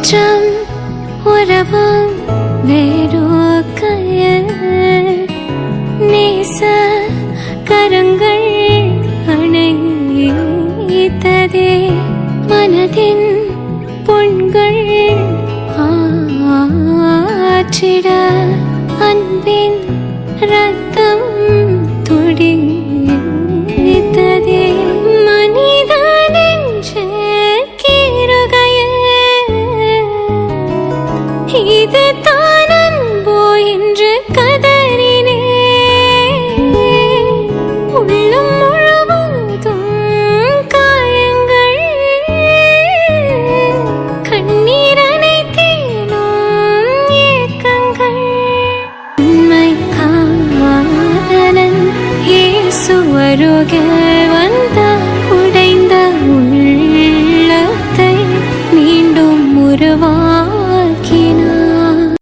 மாற்றம் உறவும் வேறொக்கையில் நேச கரங்கள் அணைத்ததே மனதின் பொன்கள் ஆற்றிட அன்பின் ரத்தம் துடித்ததே மனித நெஞ்சில் இது தான் அன்போ என்று கதறினே உள்ளம் முழுவதும் காயங்கள் கண்ணீர் அனைத்தேனும் ஏக்கங்கள் உண்மை காதலன் இயேசு அருகில் வந்த உடைந்த உள்ளத்தை மீண்டும் உருவா